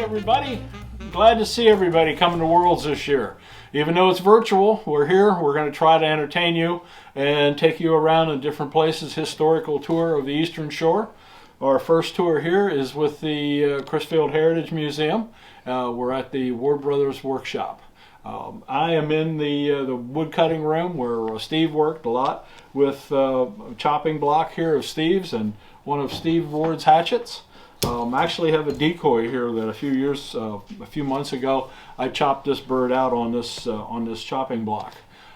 everybody. Glad to see everybody coming to Worlds this year. Even though it's virtual, we're here. We're going to try to entertain you and take you around in different places. Historical tour of the Eastern Shore. Our first tour here is with the Crisfield Heritage Museum. We're at the Ward Brothers Workshop. I am in the wood cutting room where Steve worked a lot with a chopping block here of Steve's and one of Steve Ward's hatchets. I actually have a decoy here that a few months ago, I chopped this bird out on this chopping block.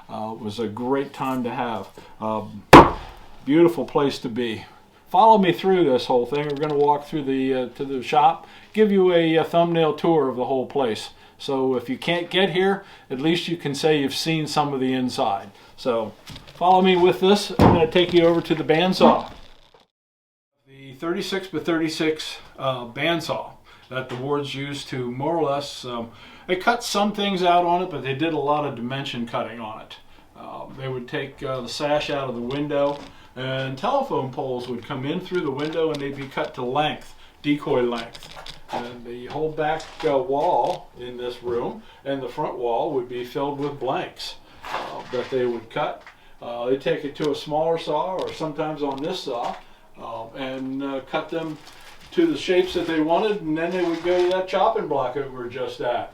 It was a great time to have. Beautiful place to be. Follow me through this whole thing. We're going to walk through to the shop, give you a thumbnail tour of the whole place. So if you can't get here, at least you can say you've seen some of the inside. So follow me with this. I'm going to take you over to the bandsaw. The 36 by 36 bandsaw that the Wards used to more or less, they cut some things out on it, but they did a lot of dimension cutting on it. They would take the sash out of the window, and telephone poles would come in through the window and they'd be cut to length, decoy length. And the whole back wall in this room and the front wall would be filled with blanks that they would cut. They'd take it to a smaller saw, or sometimes on this saw, and cut them to the shapes that they wanted, and then they would go to that chopping block that we were just at.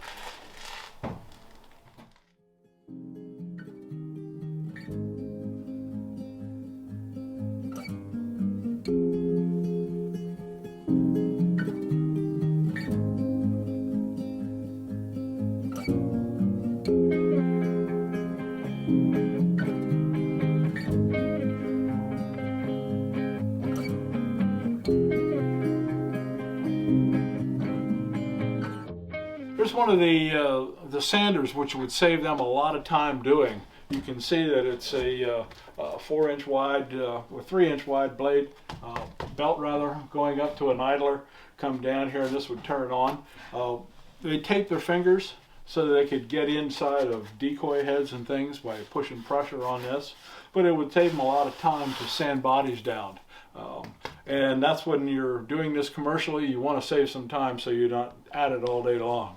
Here's one of the sanders, which would save them a lot of time doing. You can see that it's a 4-inch wide or 3-inch wide blade, belt rather, going up to an idler, come down here, and this would turn on. They tape their fingers so that they could get inside of decoy heads and things by pushing pressure on this, but it would save them a lot of time to sand bodies down. And that's when you're doing this commercially, you want to save some time so you're not at it all day long.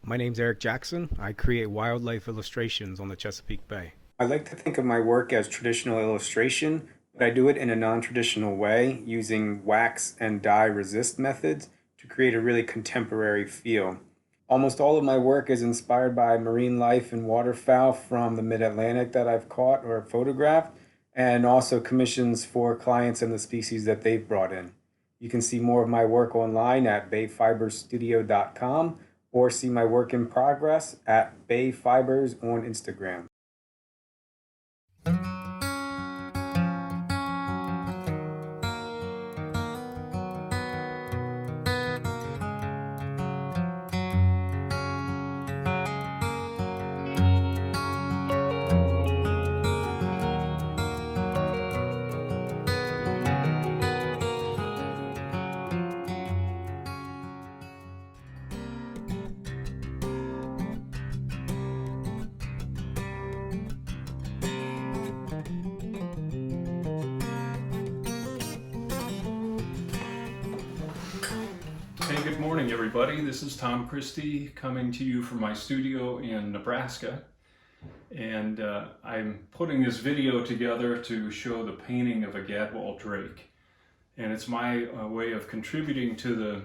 My name's Eric Jackson. I create wildlife illustrations on the Chesapeake Bay. I like to think of my work as traditional illustration, but I do it in a non-traditional way using wax and dye resist methods to create a really contemporary feel. Almost all of my work is inspired by marine life and waterfowl from the mid-Atlantic that I've caught or photographed, and also commissions for clients and the species that they've brought in. You can see more of my work online at bayfiberstudio.com or see my work in progress at Bay Fibers on Instagram. Hey, good morning everybody. This is Tom Christie coming to you from my studio in Nebraska. And I'm putting this video together to show the painting of a gadwall drake. And it's my way of contributing to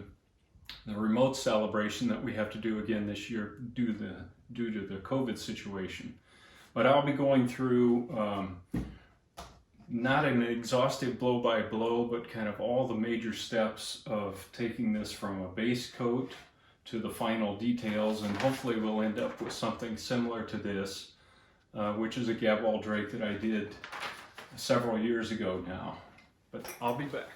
the remote celebration that we have to do again this year due to the COVID situation. But I'll be going through not an exhaustive blow-by-blow, but kind of all the major steps of taking this from a base coat to the final details, and hopefully we'll end up with something similar to this, which is a gadwall drake that I did several years ago now. But I'll be back.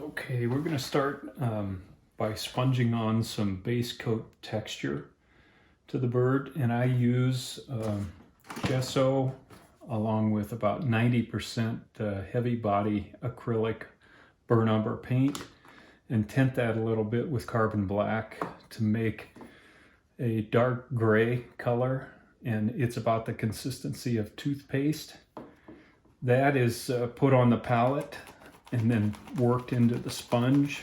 Okay, we're going to start by sponging on some base coat texture to the bird, and I use gesso along with about 90% heavy body acrylic burnt umber paint, and tint that a little bit with carbon black to make a dark gray color, and it's about the consistency of toothpaste. That is put on the palette and then worked into the sponge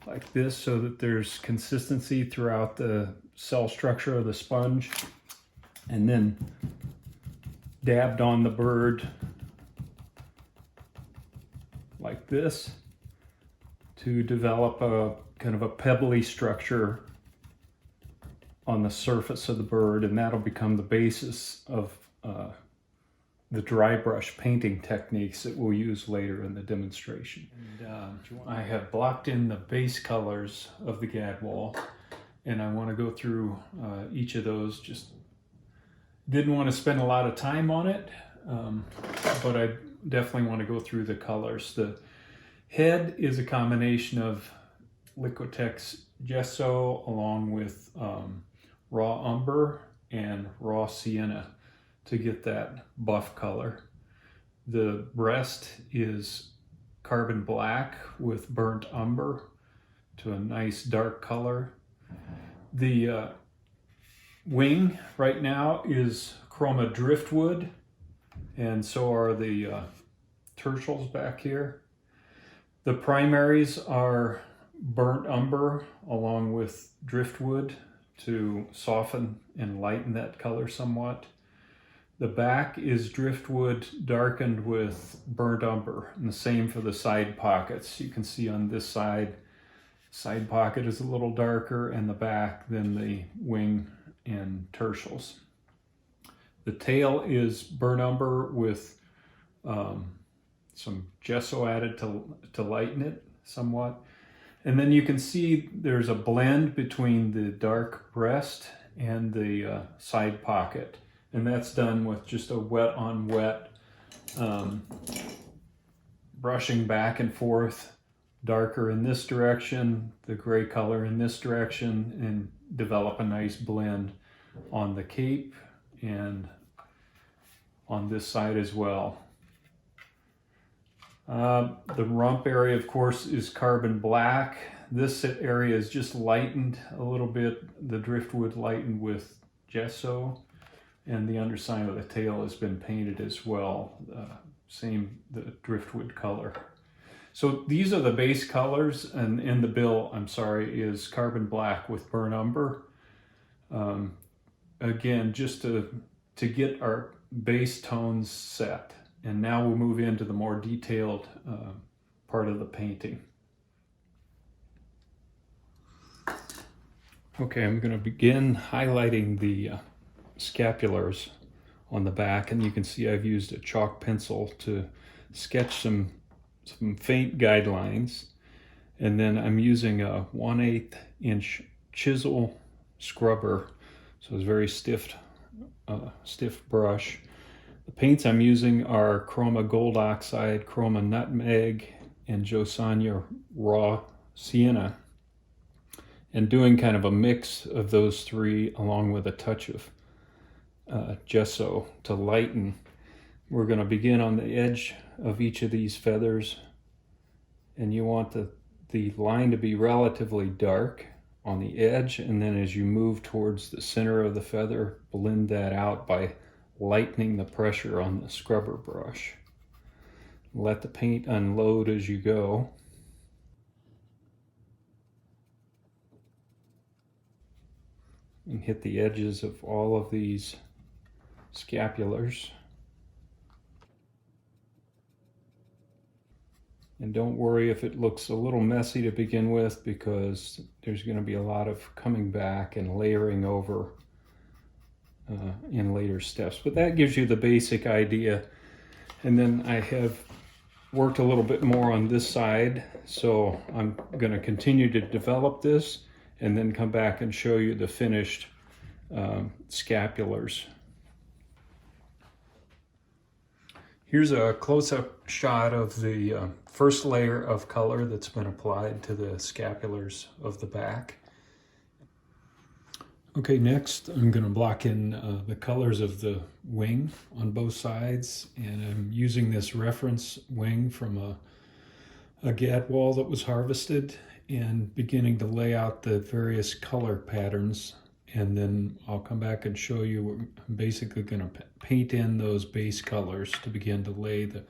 like this so that there's consistency throughout the cell structure of the sponge, and then dabbed on the bird like this to develop a kind of a pebbly structure on the surface of the bird, and that'll become the basis of the dry brush painting techniques that we'll use later in the demonstration. And, I have blocked in the base colors of the gadwall, and I want to go through each of those. Just didn't want to spend a lot of time on it, but I definitely want to go through the colors. The head is a combination of Liquitex gesso along with raw umber and raw sienna to get that buff color. The breast is carbon black with burnt umber to a nice dark color. The wing right now is chroma driftwood, and so are the tertials back here. The primaries are burnt umber along with driftwood to soften and lighten that color somewhat. The back is driftwood darkened with burnt umber, and the same for the side pockets. You can see on this side pocket is a little darker in the back than the wing and tertials. The tail is burnt umber with some gesso added to lighten it somewhat. And then you can see there's a blend between the dark breast and the side pocket. And that's done with just a wet on wet, brushing back and forth, darker in this direction, the gray color in this direction, and develop a nice blend on the cape and on this side as well. The rump area, of course, is carbon black. This area is just lightened a little bit, the driftwood lightened with gesso, and the underside of the tail has been painted as well, the driftwood color. So these are the base colors, and in the bill, is carbon black with burnt umber. Again, just to get our base tones set. And now we'll move into the more detailed part of the painting. Okay, I'm going to begin highlighting the scapulars on the back, and you can see I've used a chalk pencil to sketch some faint guidelines, and then I'm using a 1/8 inch chisel scrubber, so it's very stiff brush. The paints I'm using are Chroma Gold Oxide, Chroma Nutmeg, and Josanya Raw Sienna, and doing kind of a mix of those three along with a touch of gesso to lighten. We're going to begin on the edge of each of these feathers, and you want the line to be relatively dark on the edge, and then as you move towards the center of the feather, blend that out by lightening the pressure on the scrubber brush. Let the paint unload as you go. And hit the edges of all of these scapulars. And don't worry if it looks a little messy to begin with, because there's going to be a lot of coming back and layering over in later steps. But that gives you the basic idea. And then I have worked a little bit more on this side, so I'm going to continue to develop this and then come back and show you the finished scapulars. Here's a close-up shot of the first layer of color that's been applied to the scapulars of the back. Okay, next I'm going to block in the colors of the wing on both sides, and I'm using this reference wing from a gadwall that was harvested and beginning to lay out the various color patterns, and then I'll come back and show you. I'm basically going to paint in those base colors to begin to lay the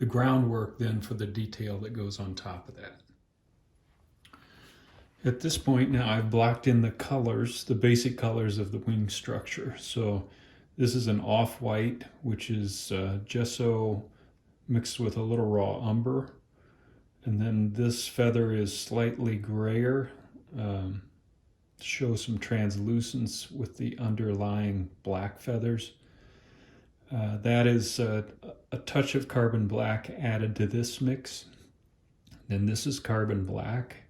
groundwork then for the detail that goes on top of that. At this point now I've blocked in the colors, the basic colors of the wing structure. So this is an off-white, which is gesso mixed with a little raw umber. And then this feather is slightly grayer, show some translucence with the underlying black feathers. That is a touch of carbon black added to this mix. Then this is carbon black.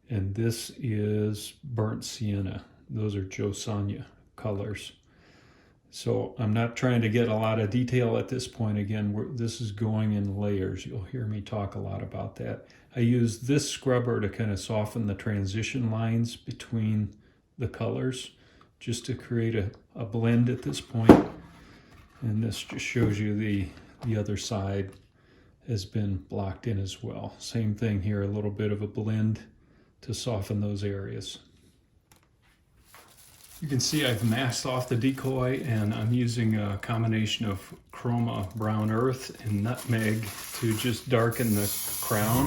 And this is burnt sienna. Those are Josanya colors. So I'm not trying to get a lot of detail at this point. Again, this is going in layers. You'll hear me talk a lot about that. I use this scrubber to kind of soften the transition lines between the colors, just to create a blend at this point. And this just shows you the other side has been blocked in as well. Same thing here, a little bit of a blend to soften those areas. You can see I've masked off the decoy, and I'm using a combination of chroma brown earth and nutmeg to just darken the crown.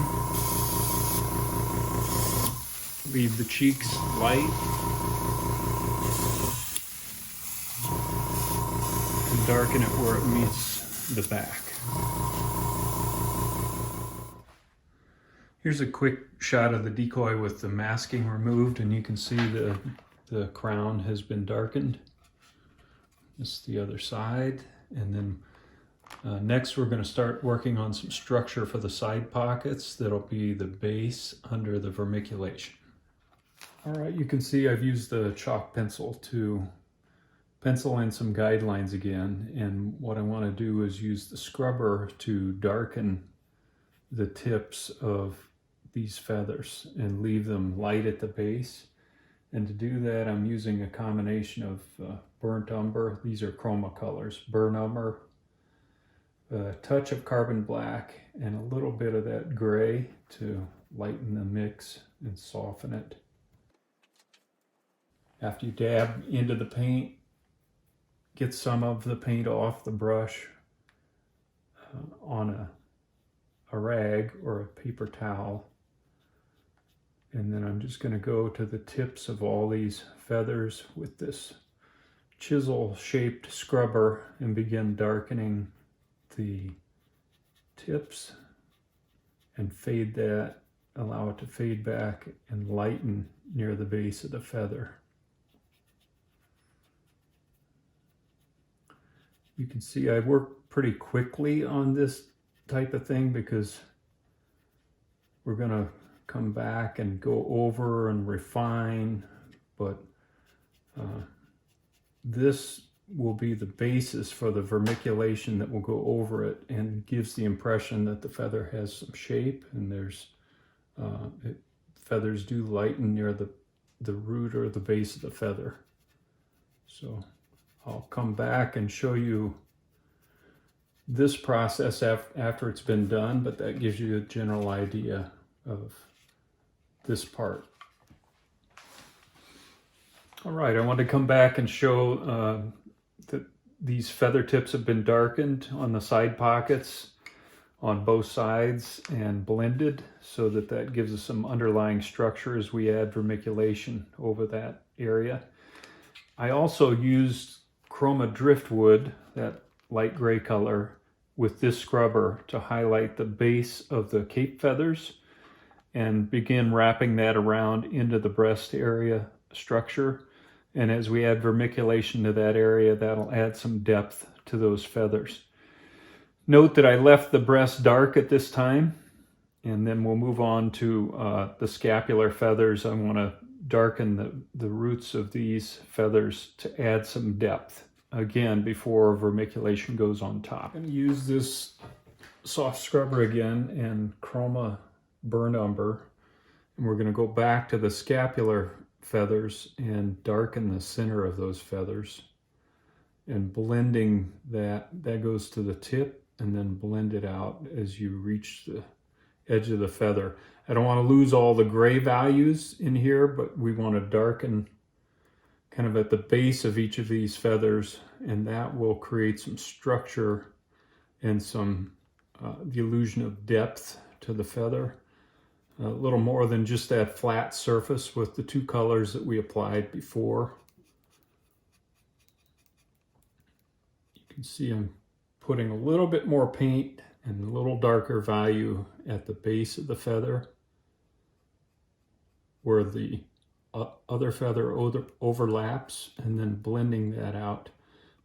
Leave the cheeks light and darken it where it meets the back. Here's a quick shot of the decoy with the masking removed, and you can see the crown has been darkened. This is the other side. And then next we're going to start working on some structure for the side pockets that'll be the base under the vermiculation. All right, you can see I've used the chalk pencil to pencil in some guidelines again, and what I want to do is use the scrubber to darken the tips of these feathers and leave them light at the base. And to do that, I'm using a combination of burnt umber. These are chroma colors. Burnt umber, a touch of carbon black, and a little bit of that gray to lighten the mix and soften it. After you dab into the paint, get some of the paint off the brush on a rag or a paper towel. And then I'm just going to go to the tips of all these feathers with this chisel-shaped scrubber and begin darkening the tips and fade that, allow it to fade back and lighten near the base of the feather. You can see I work pretty quickly on this type of thing because we're going to come back and go over and refine, but this will be the basis for the vermiculation that will go over it and gives the impression that the feather has some shape, and there's feathers do lighten near the root or the base of the feather. So I'll come back and show you this process after it's been done, but that gives you a general idea of this part. All right, I want to come back and show that these feather tips have been darkened on the side pockets on both sides and blended so that gives us some underlying structure as we add vermiculation over that area. I also used chroma driftwood, that light gray color, with this scrubber to highlight the base of the cape feathers and begin wrapping that around into the breast area structure. And as we add vermiculation to that area, that'll add some depth to those feathers. Note that I left the breast dark at this time, and then we'll move on to the scapular feathers. I want to darken the roots of these feathers to add some depth again before vermiculation goes on top. I'm going to use this soft scrubber again and chroma burnt umber, and we're going to go back to the scapular feathers and darken the center of those feathers, and blending that goes to the tip, and then blend it out as you reach the edge of the feather. I don't want to lose all the gray values in here, but we want to darken kind of at the base of each of these feathers, and that will create some structure and some the illusion of depth to the feather. A little more than just that flat surface with the two colors that we applied before. You can see I'm putting a little bit more paint and a little darker value at the base of the feather where the other feather overlaps, and then blending that out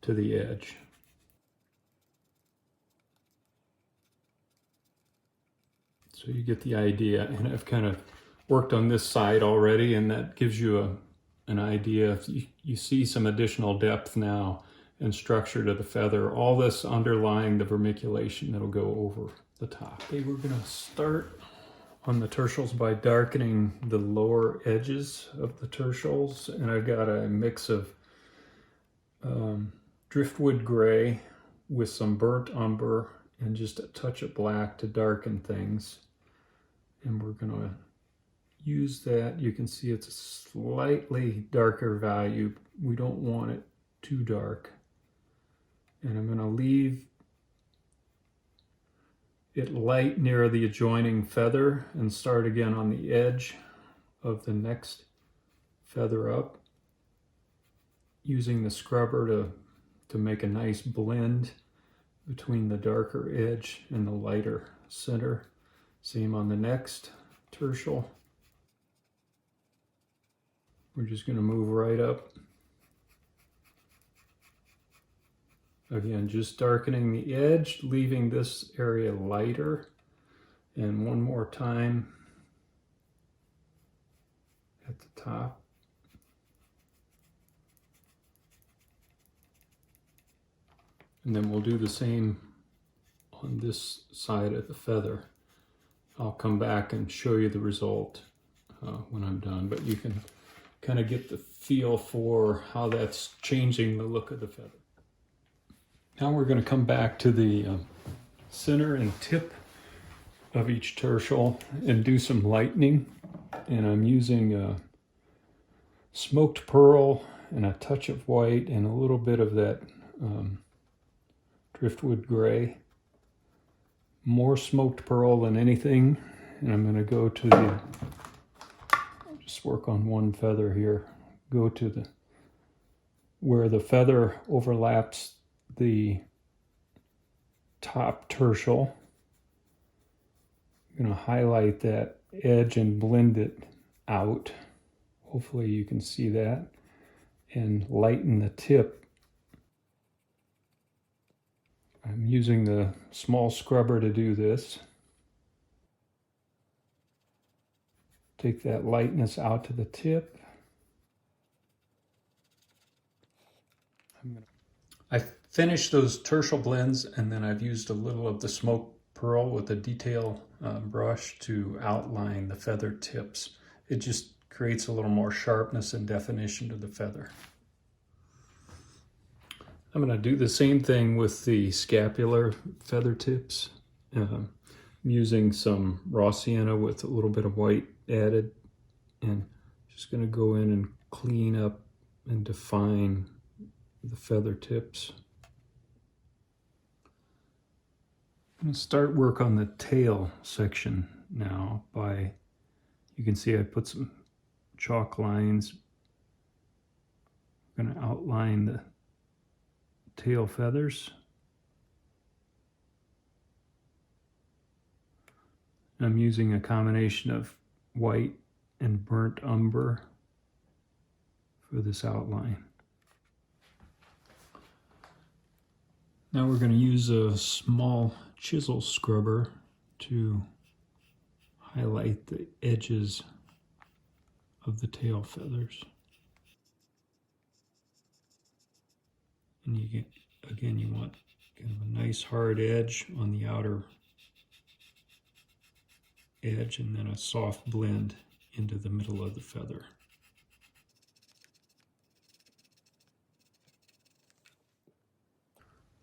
to the edge. So you get the idea, and I've kind of worked on this side already, and that gives you an idea. You see some additional depth now and structure to the feather. All this underlying the vermiculation that'll go over the top. Okay, we're going to start on the tertials by darkening the lower edges of the tertials, and I've got a mix of driftwood gray with some burnt umber and just a touch of black to darken things. And we're going to use that. You can see it's a slightly darker value. We don't want it too dark. And I'm going to leave it light near the adjoining feather and start again on the edge of the next feather up, using the scrubber to make a nice blend between the darker edge and the lighter center. Same on the next tertial. We're just going to move right up. Again, just darkening the edge, leaving this area lighter. And one more time at the top. And then we'll do the same on this side of the feather. I'll come back and show you the result when I'm done, but you can kind of get the feel for how that's changing the look of the feather. Now we're going to come back to the center and tip of each tertial and do some lightening. And I'm using smoked pearl and a touch of white and a little bit of that driftwood gray. More smoked pearl than anything. And I'm going to go to the, just work on one feather here. Go to the, where the feather overlaps the top tertial. I'm going to highlight that edge and blend it out. Hopefully you can see that. And lighten the tip. I'm using the small scrubber to do this. Take that lightness out to the tip. I finished those tertial blends, and then I've used a little of the smoked pearl with a detail brush to outline the feather tips. It just creates a little more sharpness and definition to the feather. I'm going to do the same thing with the scapular feather tips. I'm using some raw sienna with a little bit of white added, and just going to go in and clean up and define the feather tips. I'm going to start work on the tail section now by, you can see I put some chalk lines. I'm going to outline the tail feathers. I'm using a combination of white and burnt umber for this outline. Now we're going to use a small chisel scrubber to highlight the edges of the tail feathers. And you get, again, you want kind of a nice hard edge on the outer edge and then a soft blend into the middle of the feather.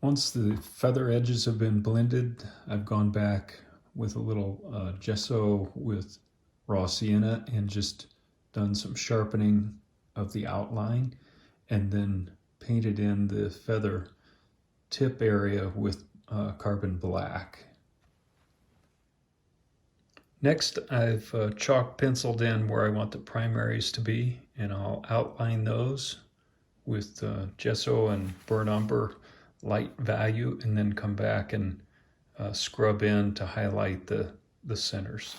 Once the feather edges have been blended, I've gone back with a little gesso with raw sienna and just done some sharpening of the outline and then painted in the feather tip area with carbon black. Next, I've chalk penciled in where I want the primaries to be, and I'll outline those with gesso and burnt umber light value, and then come back and scrub in to highlight the centers.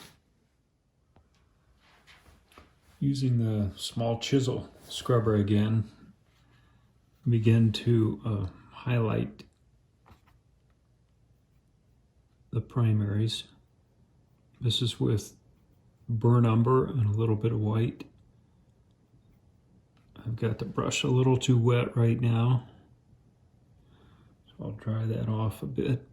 Using the small chisel scrubber again, begin to highlight the primaries. This is with burnt umber and a little bit of white. I've got the brush a little too wet right now, so I'll dry that off a bit.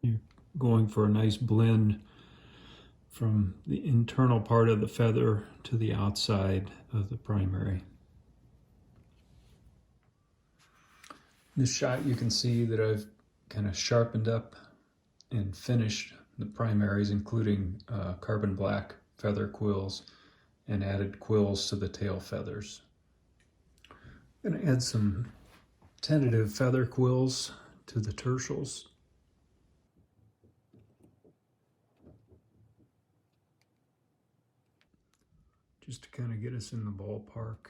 You're going for a nice blend from the internal part of the feather to the outside of the primary. In this shot you can see that I've kind of sharpened up and finished the primaries, including carbon black feather quills, and added quills to the tail feathers. I'm going to add some tentative feather quills to the tertials. Just to kind of get us in the ballpark.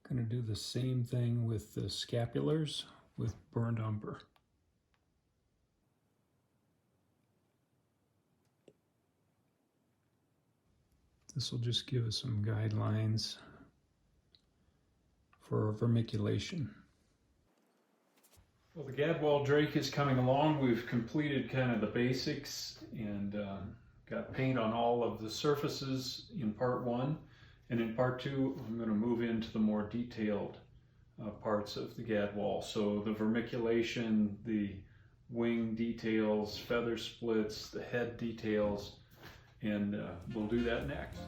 Going to do the same thing with the scapulars with burnt umber. This will just give us some guidelines for our vermiculation. Well, the gadwall drake is coming along. We've completed kind of the basics and got paint on all of the surfaces in part one. And in part two, I'm going to move into the more detailed parts of the gadwall. So the vermiculation, the wing details, feather splits, the head details, and we'll do that next.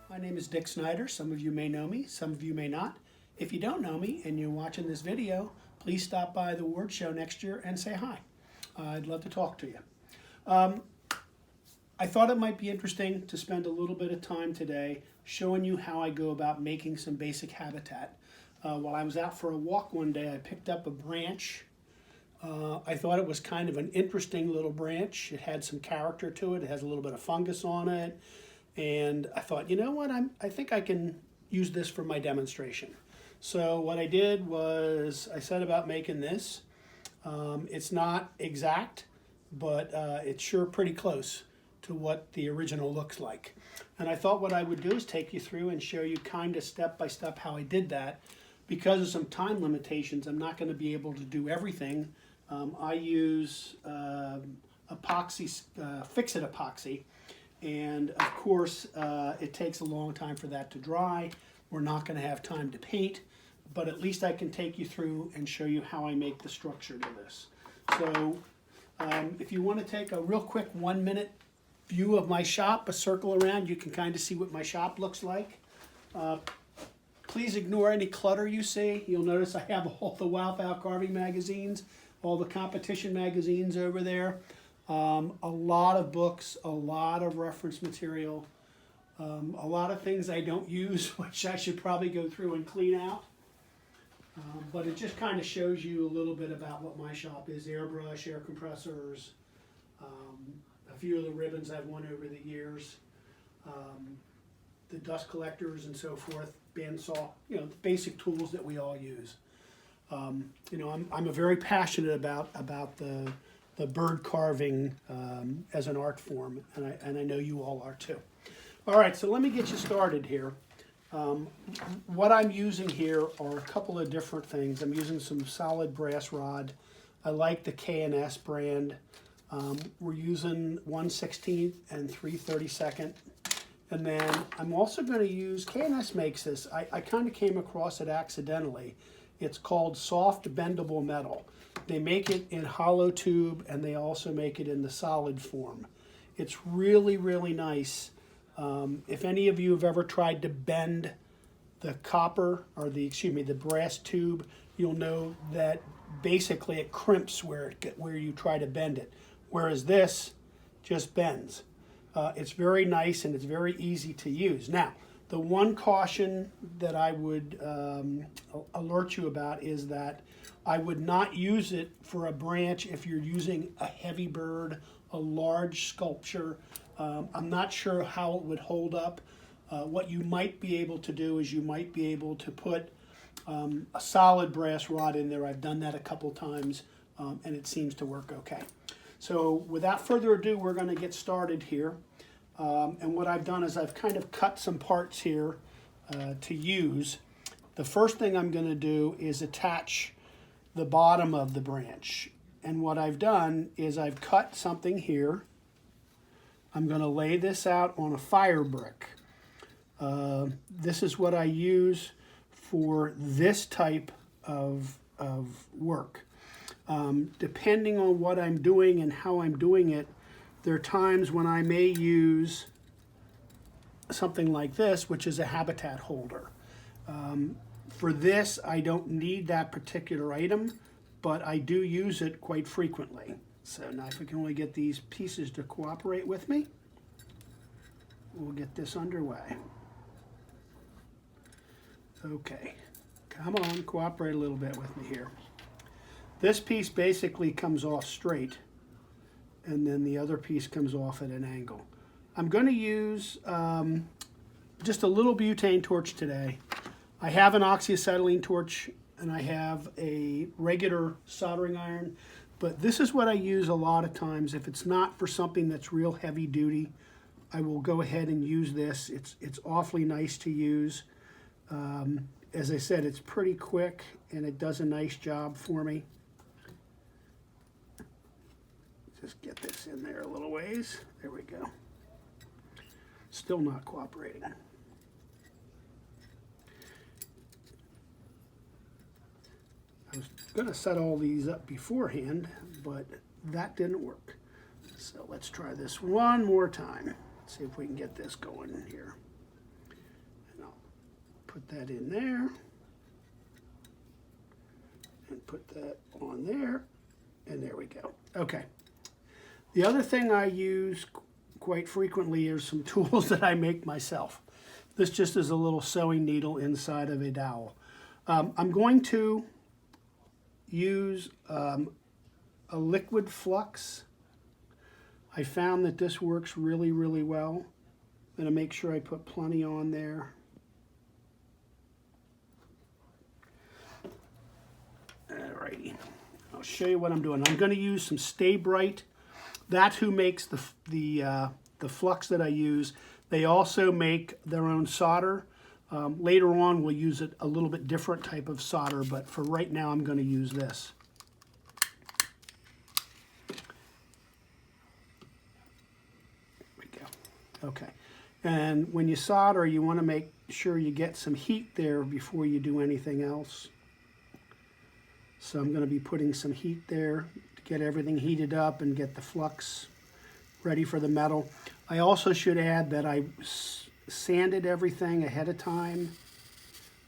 My name is Dick Snyder. Some of you may know me, some of you may not. If you don't know me and you're watching this video, please stop by the award show next year and say hi. I'd love to talk to you. I thought it might be interesting to spend a little bit of time today showing you how I go about making some basic habitat. While I was out for a walk one day, I picked up a branch. I thought it was kind of an interesting little branch. It had some character to it. It has a little bit of fungus on it. And I thought, you know what, I think I can use this for my demonstration. So what I did was I set about making this. It's not exact, but it's sure pretty close to what the original looks like. And I thought what I would do is take you through and show you kind of step by step how I did that. Because of some time limitations, I'm not going to be able to do everything. I use epoxy, fix-it epoxy, and of course it takes a long time for that to dry. We're not going to have time to paint, but at least I can take you through and show you how I make the structure to this. So if you want to take a real quick 1-minute view of my shop, a circle around, you can kind of see what my shop looks like. Please ignore any clutter you see. You'll notice I have all the Wildfowl carving magazines, all the competition magazines over there, a lot of books, a lot of reference material, a lot of things I don't use, which I should probably go through and clean out. But it just kind of shows you a little bit about what my shop is: airbrush, air compressors, a few of the ribbons I've won over the years, the dust collectors and so forth, bandsaw, the basic tools that we all use. I'm a very passionate about the bird carving as an art form, and I know you all are too. All right, so let me get you started here. What I'm using here are a couple of different things. I'm using some solid brass rod. I like the K&S brand. We're using 1/16 and 3/32. And then I'm also going to use, K&S makes this, I kind of came across it accidentally. It's called soft bendable metal. They make it in hollow tube, and they also make it in the solid form. It's really, really nice. If any of you have ever tried to bend the copper, or the brass tube, you'll know that basically it crimps where you try to bend it. Whereas this just bends. It's very nice and it's very easy to use. Now, the one caution that I would alert you about is that I would not use it for a branch if you're using a heavy bird, a large sculpture. I'm not sure how it would hold up. What you might be able to do is you might be able to put a solid brass rod in there. I've done that a couple times, and it seems to work okay. So without further ado, we're going to get started here. And what I've done is I've kind of cut some parts here to use. The first thing I'm going to do is attach the bottom of the branch. And what I've done is I've cut something here. I'm going to lay this out on a fire brick. This is what I use for this type of work. Depending on what I'm doing and how I'm doing it, there are times when I may use something like this, which is a habitat holder. For this, I don't need that particular item, but I do use it quite frequently. So now if we can only get these pieces to cooperate with me, we'll get this underway. Okay, come on, cooperate a little bit with me here. This piece basically comes off straight, and then the other piece comes off at an angle. I'm going to use just a little butane torch today. I have an oxyacetylene torch, and I have a regular soldering iron, but this is what I use a lot of times. If it's not for something that's real heavy duty, I will go ahead and use this. It's awfully nice to use. As I said, it's pretty quick, and it does a nice job for me. Just get this in there a little ways. There we go. Still not cooperating. I was going to set all these up beforehand, but that didn't work. So let's try this one more time. Let's see if we can get this going in here. And I'll put that in there. And put that on there. And there we go. Okay. The other thing I use quite frequently are some tools that I make myself. This just is a little sewing needle inside of a dowel. I'm going to use a liquid flux. I found that this works really, really well. I'm going to make sure I put plenty on there. Alrighty. I'll show you what I'm doing. I'm going to use some Stay Bright. That's who makes the flux that I use. They also make their own solder. Later on, we'll use a little bit different type of solder, but for right now, I'm going to use this. There we go. Okay. And when you solder, you want to make sure you get some heat there before you do anything else. So I'm going to be putting some heat there to get everything heated up and get the flux ready for the metal. I also should add that I sanded everything ahead of time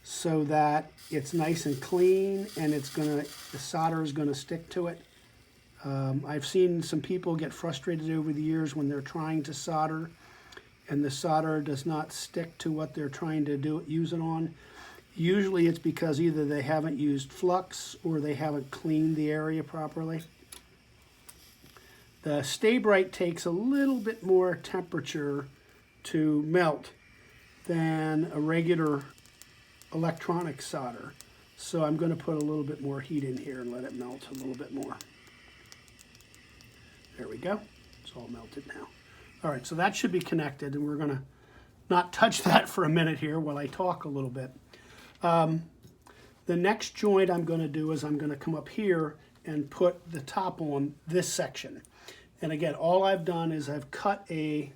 so that it's nice and clean, and the solder is going to stick to it. I've seen some people get frustrated over the years when they're trying to solder and the solder does not stick to what they're trying to use it on. Usually it's because either they haven't used flux or they haven't cleaned the area properly. The Stay Bright takes a little bit more temperature to melt than a regular electronic solder. So I'm going to put a little bit more heat in here and let it melt a little bit more. There we go. It's all melted now. All right, so that should be connected, and we're going to not touch that for a minute here while I talk a little bit. The next joint I'm going to do is I'm going to come up here and put the top on this section. And again, all I've done is I've cut a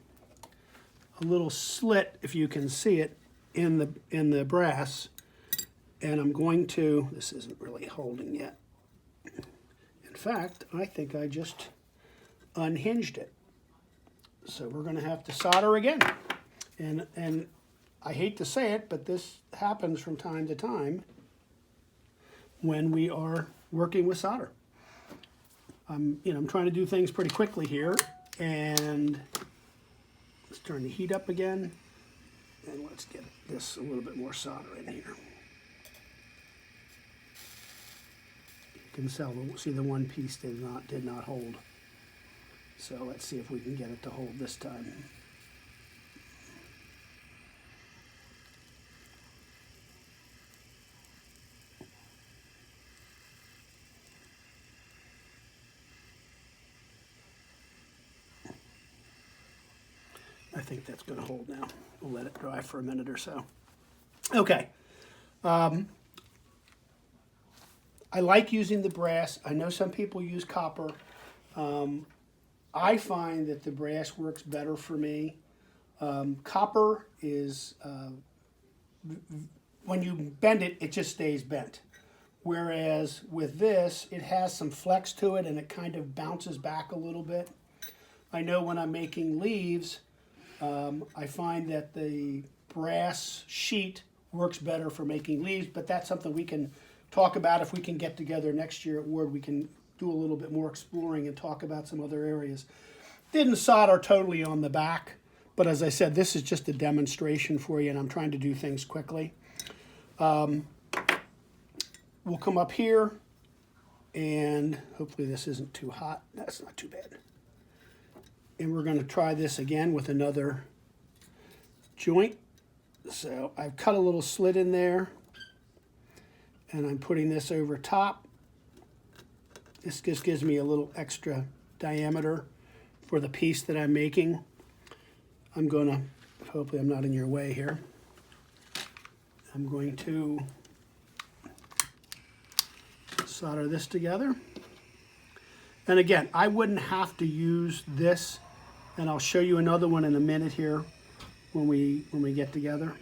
little slit, if you can see it, in the brass, and I'm going to, this isn't really holding yet. In fact, I think I just unhinged it. So we're going to have to solder again. And I hate to say it, but this happens from time to time when we are working with solder. I'm trying to do things pretty quickly here, and let's turn the heat up again, and let's get this a little bit more solder in here. You can see the one piece did not hold. So let's see if we can get it to hold this time. I think that's going to hold now. We'll let it dry for a minute or so. Okay. I like using the brass. I know some people use copper. I find that the brass works better for me. Copper is, when you bend it, it just stays bent. Whereas with this, it has some flex to it and it kind of bounces back a little bit. I know when I'm making leaves, I find that the brass sheet works better for making leaves, but that's something we can talk about if we can get together next year at Ward. We can do a little bit more exploring and talk about some other areas. Didn't solder totally on the back, but as I said, this is just a demonstration for you, and I'm trying to do things quickly. We'll come up here, and hopefully this isn't too hot. That's not too bad. And we're going to try this again with another joint. So I've cut a little slit in there, and I'm putting this over top. This just gives me a little extra diameter for the piece that I'm making. I'm going to, hopefully I'm not in your way here. I'm going to solder this together. And again, I wouldn't have to use this, and I'll show you another one in a minute here when we get together.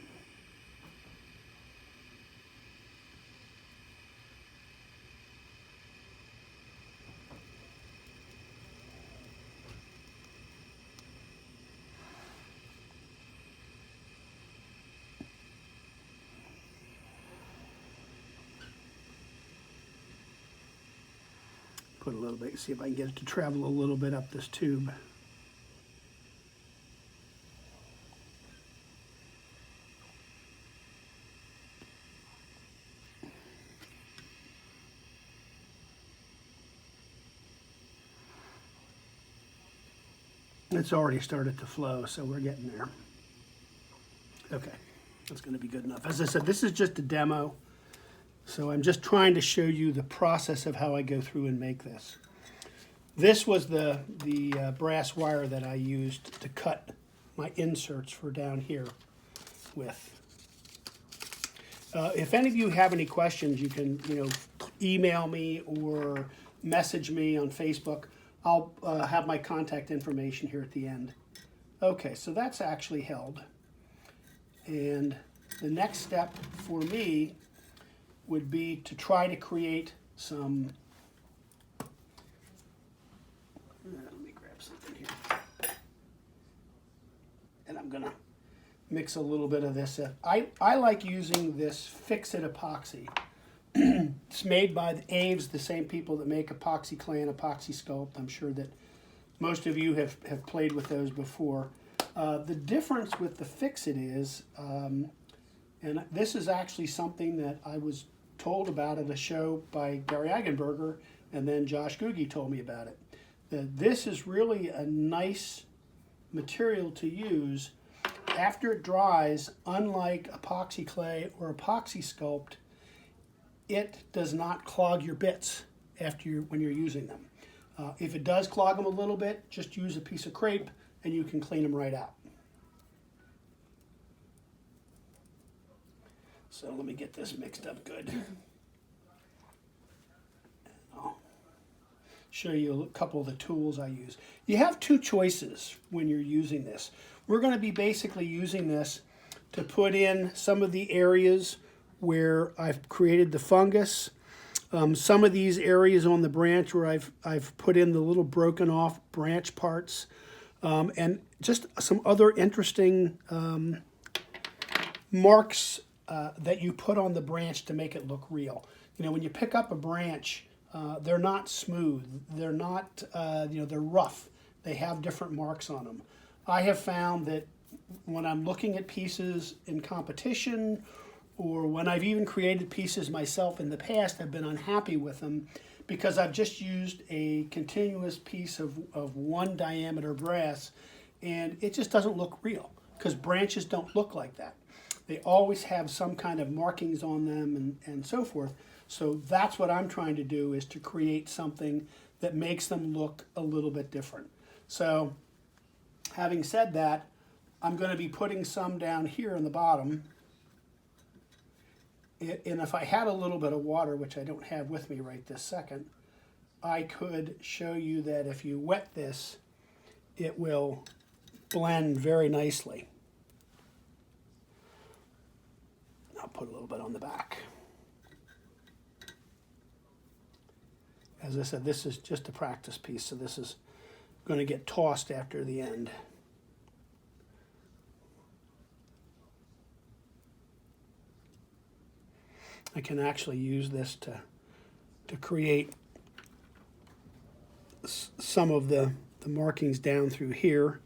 Put a little bit, see if I can get it to travel a little bit up this tube. It's already started to flow, so we're getting there. Okay, that's going to be good enough. As I said, this is just a demo. So I'm just trying to show you the process of how I go through and make this. This was the brass wire that I used to cut my inserts for down here with. If any of you have any questions, you can email me or message me on Facebook. I'll have my contact information here at the end. Okay, so that's actually held. And the next step for me would be to try to create some, let me grab something here. And I'm gonna mix a little bit of this. I like using this Fix-It epoxy. It's made by the Aves, the same people that make epoxy clay and epoxy sculpt. I'm sure that most of you have played with those before. The difference with the Fix-It is, and this is actually something that I was told about at a show by Gary Eigenberger, and then Josh Googie told me about it. That this is really a nice material to use after it dries. Unlike epoxy clay or epoxy sculpt, it does not clog your bits when you're using them. If it does clog them a little bit, just use a piece of crepe and you can clean them right out. So let me get this mixed up good. I'll show you a couple of the tools I use. You have two choices when you're using this. We're going to be basically using this to put in some of the areas where I've created the fungus. Some of these areas on the branch where I've put in the little broken off branch parts, and just some other interesting marks that you put on the branch to make it look real. When you pick up a branch, they're not smooth. They're not, they're rough. They have different marks on them. I have found that when I'm looking at pieces in competition, or when I've even created pieces myself in the past, I've been unhappy with them because I've just used a continuous piece of one diameter brass, and it just doesn't look real because branches don't look like that. They always have some kind of markings on them and so forth. So that's what I'm trying to do, is to create something that makes them look a little bit different. So having said that, I'm going to be putting some down here in the bottom. And if I had a little bit of water, which I don't have with me right this second, I could show you that if you wet this, it will blend very nicely. I'll put a little bit on the back. As I said, this is just a practice piece, so this is going to get tossed after the end. I can actually use this to create some of the markings down through here.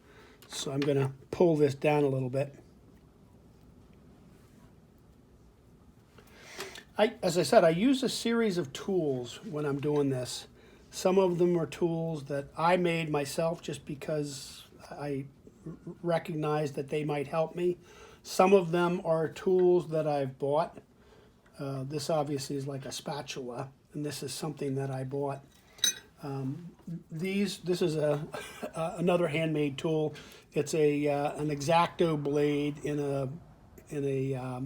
So I'm going to pull this down a little bit. As I said, I use a series of tools when I'm doing this. Some of them are tools that I made myself just because I recognize that they might help me. Some of them are tools that I've bought. This obviously is like a spatula, and this is something that I bought. This is another handmade tool. It's an X-Acto blade in a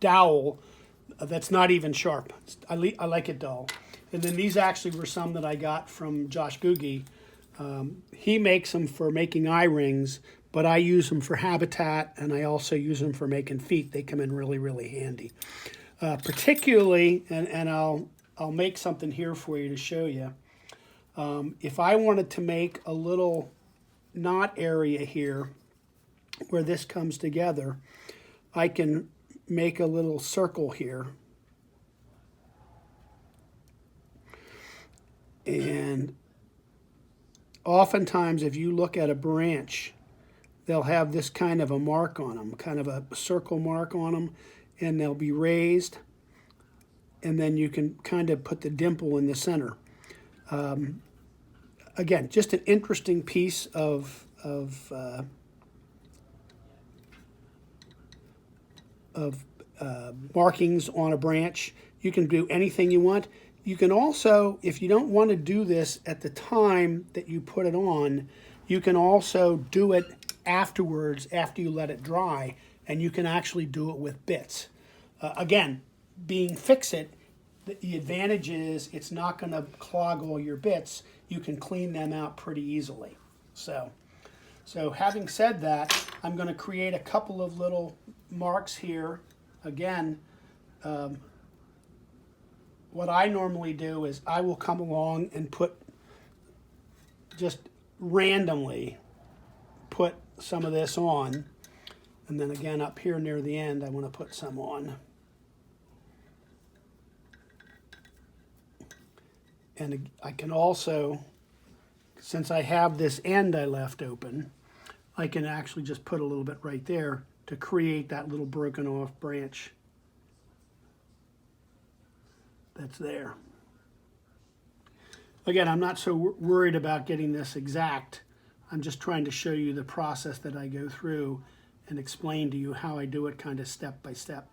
dowel that's not even sharp. I like it dull. And then these actually were some that I got from Josh Googie. He makes them for making eye rings, but I use them for habitat, and I also use them for making feet. They come in really, really handy. Particularly, and I'll make something here for you to show you. If I wanted to make a little knot area here where this comes together, I can make a little circle here. And oftentimes if you look at a branch, they'll have this kind of a mark on them, kind of a circle mark on them, and they'll be raised, and then you can kind of put the dimple in the center. Again, just an interesting piece of markings on a branch. You can do anything you want. You can also, if you don't want to do this at the time that you put it on, you can also do it afterwards, after you let it dry, and you can actually do it with bits. Again, being fix-it, the advantage is it's not going to clog all your bits. You can clean them out pretty easily. So having said that, I'm going to create a couple of little marks here. Again, what I normally do is I will come along and put, just randomly put some of this on. And then again, up here near the end, I want to put some on. And I can also, since I have this end I left open, I can actually just put a little bit right there to create that little broken off branch that's there. Again, I'm not so worried about getting this exact. I'm just trying to show you the process that I go through and explain to you how I do it kind of step by step.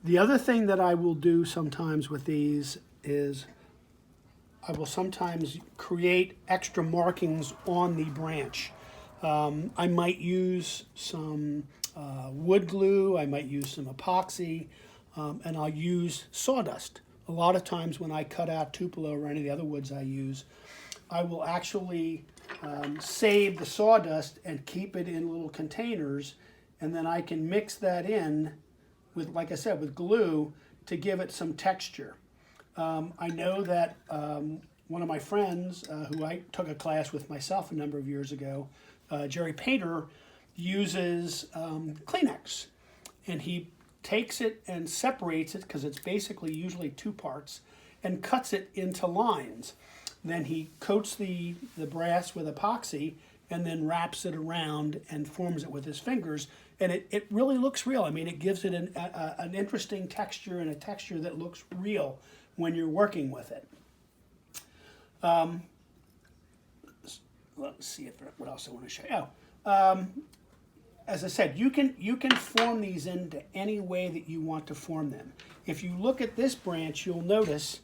The other thing that I will do sometimes with these is I will sometimes create extra markings on the branch. I might use some wood glue, I might use some epoxy, and I'll use sawdust. A lot of times when I cut out tupelo or any of the other woods I use, I will actually save the sawdust and keep it in little containers, and then I can mix that in with, like I said, with glue to give it some texture. I know that one of my friends who I took a class with myself a number of years ago, Jerry Painter, uses Kleenex, and he takes it and separates it, because it's basically usually two parts, and cuts it into lines. Then he coats the brass with epoxy and then wraps it around and forms it with his fingers, and it really looks real. I mean, it gives it an interesting texture, and a texture that looks real when you're working with it. Let's see what else I want to show you. As I said, you can form these into any way that you want to form them. If you look at this branch, you'll notice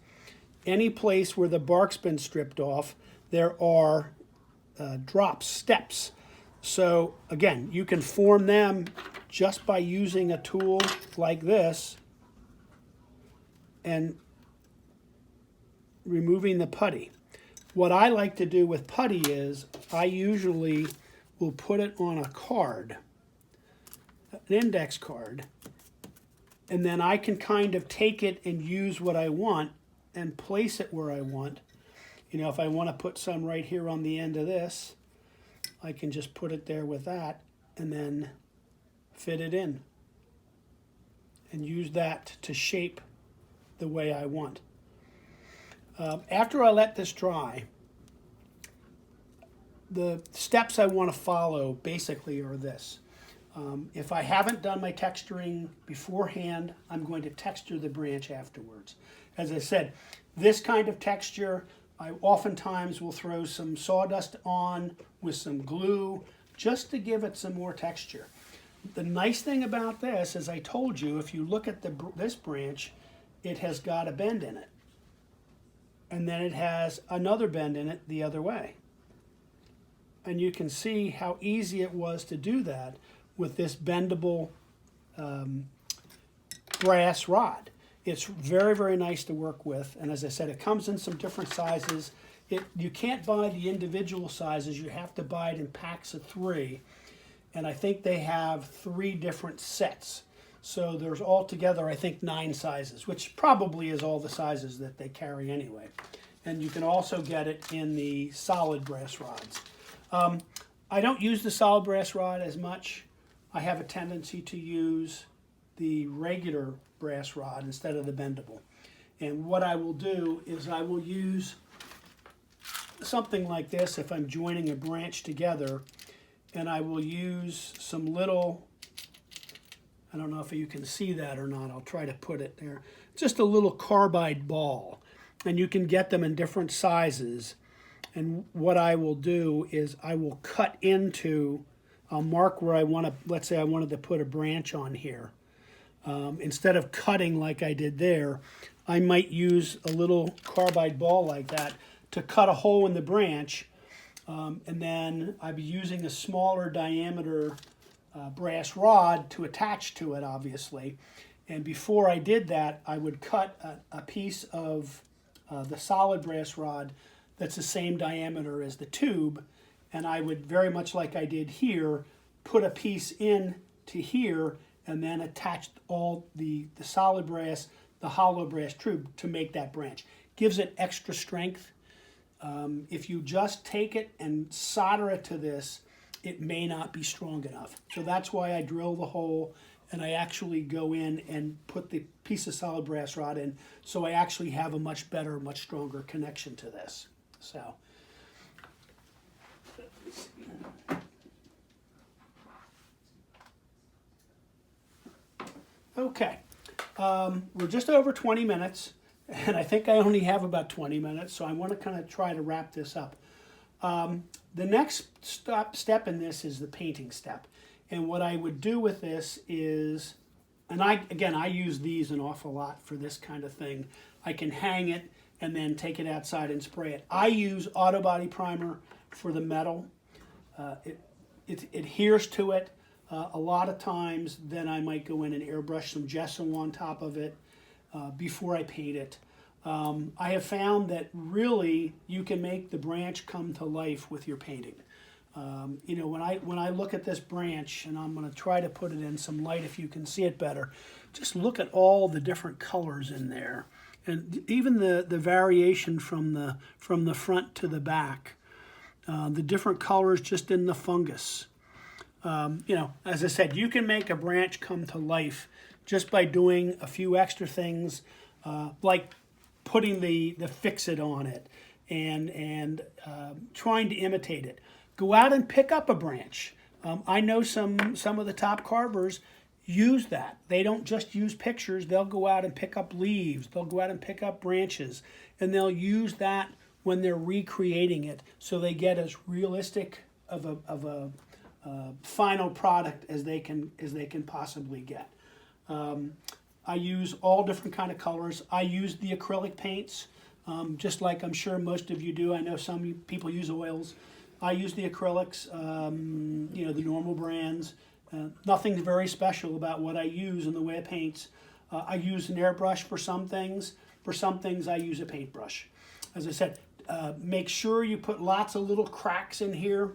any place where the bark's been stripped off, there are drops, steps. So again, you can form them just by using a tool like this and removing the putty. What I like to do with putty is I usually will put it on a card, an index card, and then I can kind of take it and use what I want and place it where I want. You know, if I want to put some right here on the end of this, I can just put it there with that and then fit it in and use that to shape the way I want. After I let this dry, the steps I want to follow basically are this. If I haven't done my texturing beforehand, I'm going to texture the branch afterwards. As I said, this kind of texture, I oftentimes will throw some sawdust on with some glue just to give it some more texture. The nice thing about this, as I told you, if you look at this branch, it has got a bend in it. And then it has another bend in it the other way. And you can see how easy it was to do that with this bendable brass rod. It's very, very nice to work with. And as I said, it comes in some different sizes. You can't buy the individual sizes. You have to buy it in packs of 3. And I think they have 3 different sets. So there's altogether, I think, 9 sizes, which probably is all the sizes that they carry anyway. And you can also get it in the solid brass rods. I don't use the solid brass rod as much. I have a tendency to use the regular brass rod instead of the bendable. And what I will do is I will use something like this if I'm joining a branch together, and I will use some little, I don't know if you can see that or not, I'll try to put it there, just a little carbide ball. And you can get them in different sizes. And what I will do is I will cut into, I'll mark where I want to, let's say I wanted to put a branch on here. Instead of cutting like I did there, I might use a little carbide ball like that to cut a hole in the branch, and then I'd be using a smaller diameter brass rod to attach to it, obviously. And before I did that, I would cut a piece of the solid brass rod that's the same diameter as the tube, and I would, very much like I did here, put a piece in to here and then attach all the solid brass, the hollow brass tube to make that branch. Gives it extra strength. If you just take it and solder it to this, it may not be strong enough. So that's why I drill the hole and I actually go in and put the piece of solid brass rod in, so I actually have a much better, much stronger connection to this. So, okay, we're just over 20 minutes, and I think I only have about 20 minutes, so I want to kind of try to wrap this up. The next step in this is the painting step. And what I would do with this is, and I use these an awful lot for this kind of thing. I can hang it and then take it outside and spray it. I use auto body primer for the metal. It adheres to it. A lot of times then I might go in and airbrush some gesso on top of it before I paint it. I have found that really you can make the branch come to life with your painting. You know, when I look at this branch, and I'm going to try to put it in some light if you can see it better, just look at all the different colors in there, and even the variation from the front to the back, the different colors just in the fungus. You know, as I said, you can make a branch come to life just by doing a few extra things, like putting the fix-it on it and trying to imitate it. Go out and pick up a branch. I know some of the top carvers use that. They don't just use pictures. They'll go out and pick up leaves. They'll go out and pick up branches, and they'll use that when they're recreating it, so they get as realistic of a final product as they can possibly get. I use all different kind of colors. I use the acrylic paints, just like I'm sure most of you do. I know some people use oils. I use the acrylics, you know, the normal brands. Nothing very special about what I use in the way of paints. I use an airbrush for some things. For some things, I use a paintbrush. As I said, make sure you put lots of little cracks in here.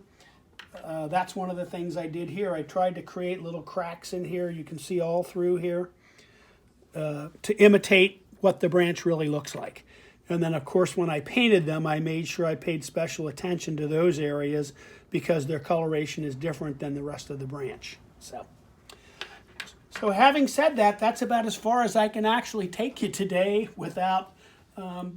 That's one of the things I did here. I tried to create little cracks in here. You can see all through here to imitate what the branch really looks like. And then, of course, when I painted them, I made sure I paid special attention to those areas because their coloration is different than the rest of the branch. So having said that, that's about as far as I can actually take you today without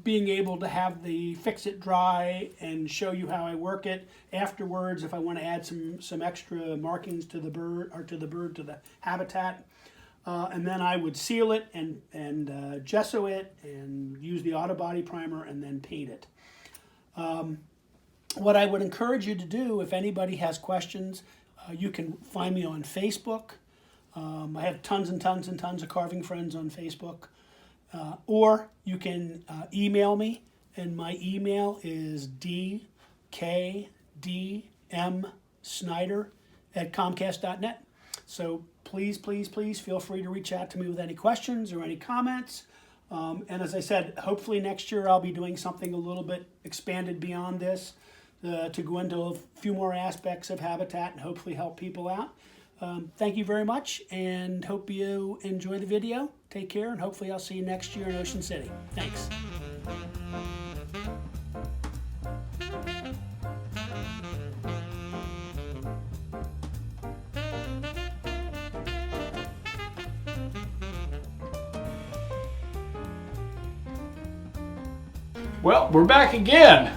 being able to have the fix-it dry and show you how I work it. Afterwards, if I want to add some extra markings to the bird, or to the habitat, and then I would seal it and gesso it and use the auto body primer and then paint it. What I would encourage you to do, if anybody has questions, you can find me on Facebook. I have tons and tons and tons of carving friends on Facebook. Or you can email me, and my email is dkdmsnyder@comcast.net. So please, please, please feel free to reach out to me with any questions or any comments. And as I said, hopefully next year I'll be doing something a little bit expanded beyond this to go into a few more aspects of habitat and hopefully help people out. Thank you very much, and hope you enjoy the video. Take care, and hopefully I'll see you next year in Ocean City. Thanks. Well, we're back again.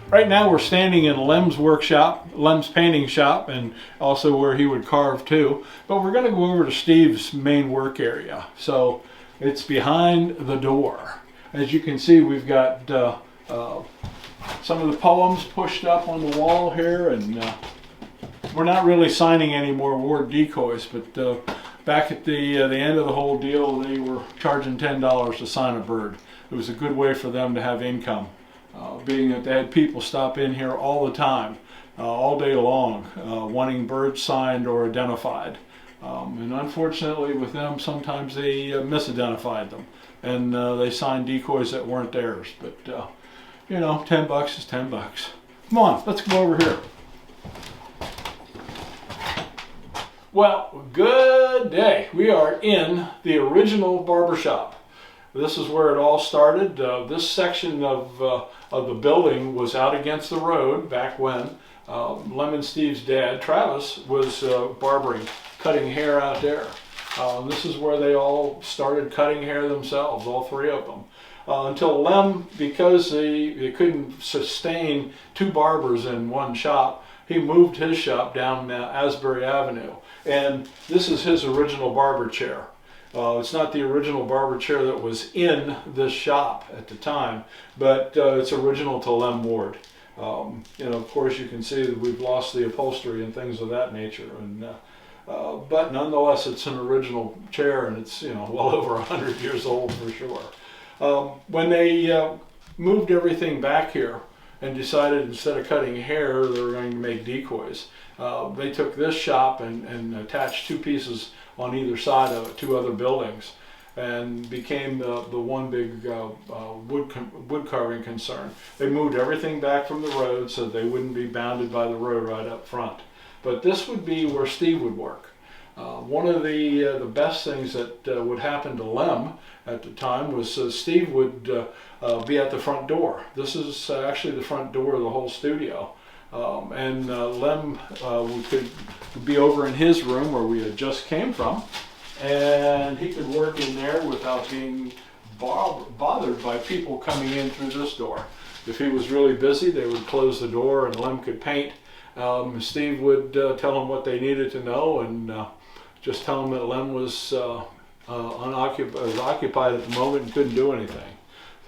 Right now we're standing in Lem's workshop, Lem's painting shop, and also where he would carve too. But we're going to go over to Steve's main work area. So it's behind the door. As you can see, we've got some of the poems pushed up on the wall here, and we're not really signing any more ward decoys, but back at the end of the whole deal, they were charging $10 to sign a bird. It was a good way for them to have income, being that they had people stop in here all the time, all day long, wanting birds signed or identified. And unfortunately with them, sometimes they misidentified them, and they signed decoys that weren't theirs. But you know, $10 is $10. Come on, let's go over here. Well, good day. We are in the original barbershop. This is where it all started. This section of the building was out against the road back when Lem and Steve's dad, Travis, was barbering, cutting hair out there. This is where they all started cutting hair themselves, all three of them. Until Lem, because they couldn't sustain two barbers in one shop, he moved his shop down Asbury Avenue. And this is his original barber chair. It's not the original barber chair that was in this shop at the time, but it's original to Lem Ward. You know, of course, you can see that we've lost the upholstery and things of that nature, and but nonetheless, it's an original chair, and it's, you know, well over 100 years old for sure. When they moved everything back here and decided instead of cutting hair, they were going to make decoys, they took this shop and attached two pieces on either side of it, two other buildings, and became the one big wood carving concern. They moved everything back from the road so they wouldn't be bounded by the road right up front. But this would be where Steve would work. One of the best things that would happen to Lem at the time was Steve would be at the front door. This is actually the front door of the whole studio. And Lem could be over in his room where we had just came from, and he could work in there without being bothered by people coming in through this door. If he was really busy, they would close the door and Lem could paint. Steve would tell him what they needed to know, and just tell him that Lem was occupied at the moment and couldn't do anything.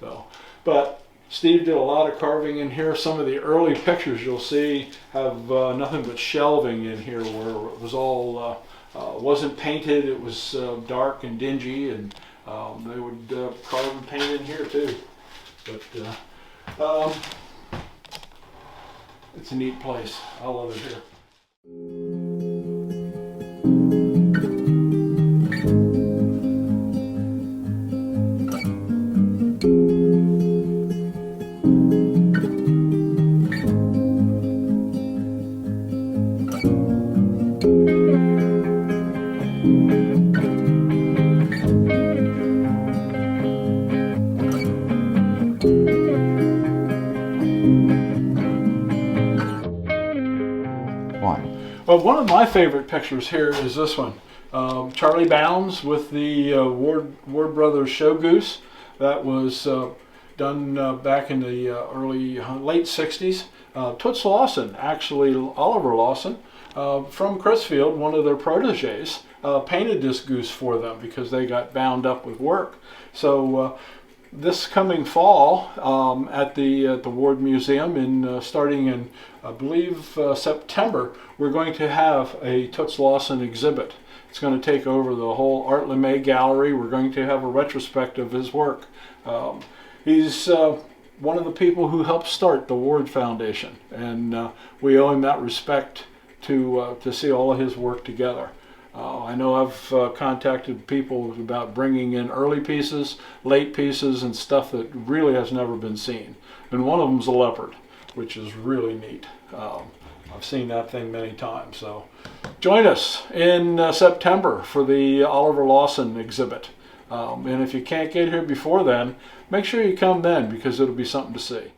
So, but Steve did a lot of carving in here. Some of the early pictures you'll see have nothing but shelving in here, where it was all wasn't painted. It was dark and dingy, and they would carve and paint in here too. But it's a neat place. I love it here. Well, one of my favorite pictures here is this one. Charlie Bounds with the Ward Brothers show goose. That was done back in the late 60s. Toots Lawson, actually Oliver Lawson, from Crisfield, one of their proteges, painted this goose for them because they got bound up with work. So this coming fall at the Ward Museum, starting in, I believe, September, we're going to have a Toots Lawson exhibit. It's going to take over the whole Art LeMay gallery. We're going to have a retrospect of his work. He's one of the people who helped start the Ward Foundation, and we owe him that respect to see all of his work together. I know I've contacted people about bringing in early pieces, late pieces, and stuff that really has never been seen. And one of them's a leopard, which is really neat. I've seen that thing many times. So join us in September for the Oliver Lawson exhibit. And if you can't get here before then, make sure you come then, because it'll be something to see.